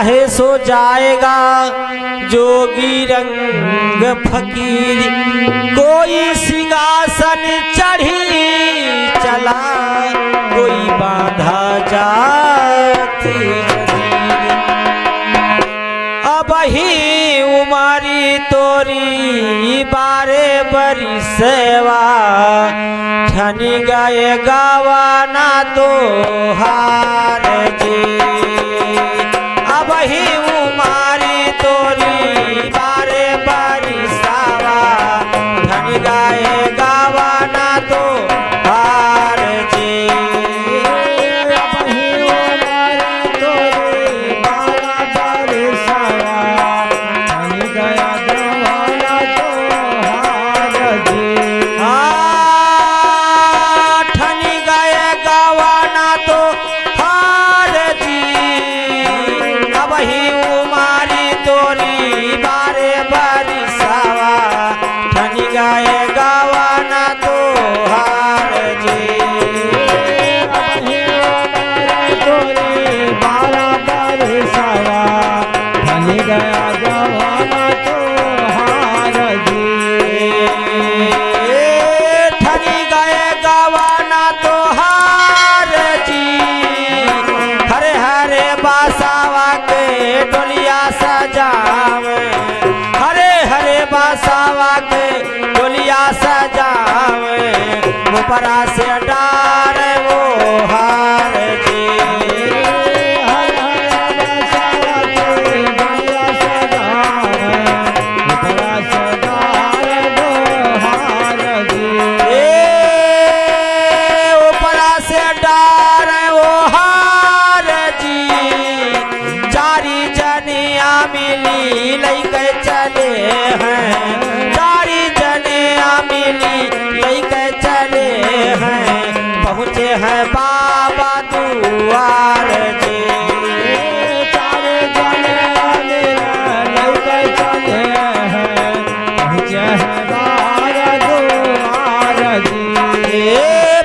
चाहे सो जाएगा जोगी रंग फकीर। कोई सिंहासन चढ़ी चला कोई बांधा जाती जंजीर। अब ही उमारी तोरी बारे बरी सेवा ठन गए गावाना तो हार जी। अब ही उमारी तोरी बारे बरी सेवा ठन गए गावाना तो हार जी। अब ही उमारी तोरी बारे बरी सेवा ठन गया गावाना तो हार जी। ठन गए गावाना तो हार जी। अब ही उमारी तोरी बारे बारी सावा ठन गए गावाना तो हार जी। अब ही उमारी तोरी बारा बरी सेवा ठन गया गावाना तो हार जी। ठन गए गावाना तो हार जी। हरे हरे बासावा के डोलिया सजावे। हरे हरे बासावा के डोलिया सजावे। ऊपरा से डार वो हार जी। हर हर बसावा के डोलिया सजावे ऊपरा सजाए वो हार जी। ऊपरा से डार वो हार जी। चारी जनिया मिली लैके चले हैं। चारी जनिया मिली लैके चले हैं। पहुँचे हैं बाबा दुआर जी। चारे जने लैके चले हैं पहुँचे हैं बारा दुआर जी।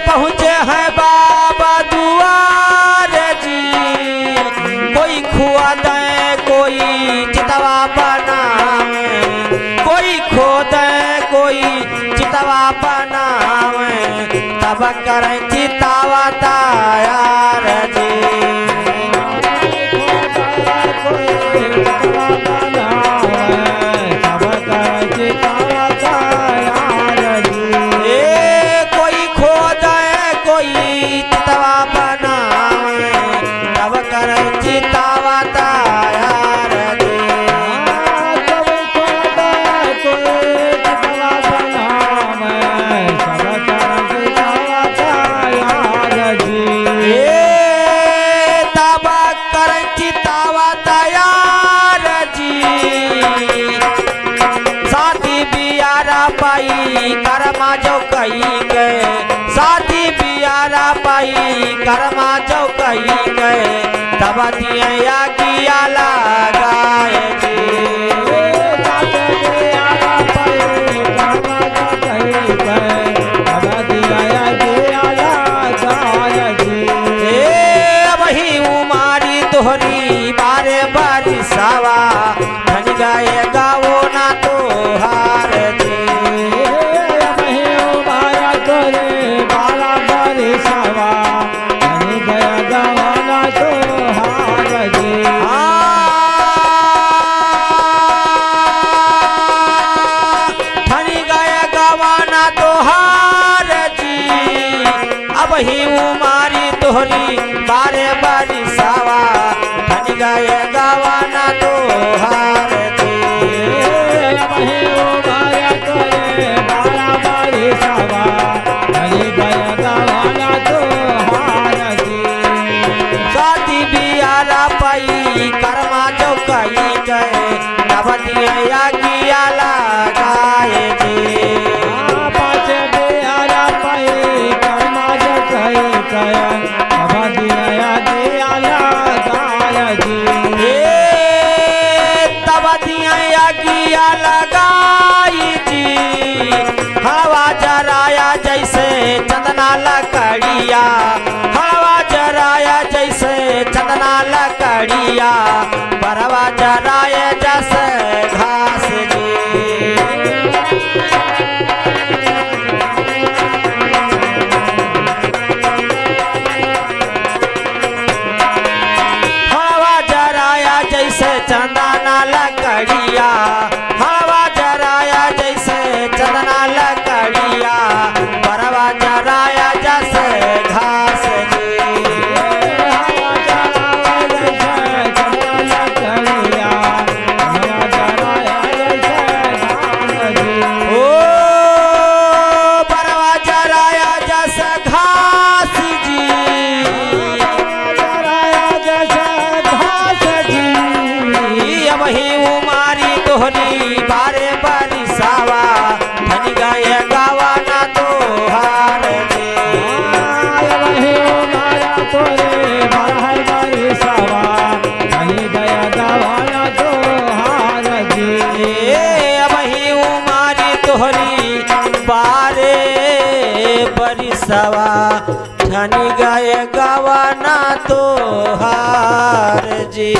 पहुँचे हैं बाबा दुआर जी। कोई खुआ दे कोई चितवा बनावे। कोई खो दे कोई चितवा बनावे। तब करें चितावा तैयार जी। कोई खो दे कोई चितवा बनावे। तब करें चितावा तैयार जी। तब करें चितावा तैयार जी। साथी बियारा पाई कर्मा जो कही गए। साथी बियारा पाई कर्मा जो कही गए। तब दिया किया लगाए जी। वही उमारी तोहरी बारे बारी सावा ठन गए गावो ना तो हार जी। ठन गए गावाना तो हार जी। अब ही उमारी तोहरी बारे बारी सावा ठन गए गावाना तो हार जी। साथी बियारा पाई कर्मा जो कही गए। तब दिया किया लगाए जी। तब दिया किया लगाई जी। हवा जराया जैसे चंदना लकड़िया। हवा जराया जैसे चंदना लकड़िया। जराय जस घास जी हवा जराया जैसे चंदना लकड़िया हवा जराया जैसे चंदना लकड़िया परवा जराया जस घास जी ओ परवा जराया जस घास जी वही उमारी तोहरी बारे बारी सावा धन गए गावा ना तो हार जी वही उमारा तोरे बाहर बारी सावा कहीं गया गवाना तो हार जी वही उमारी तोहरी बारे बारी सावा धन गए गावा ना तो हार जी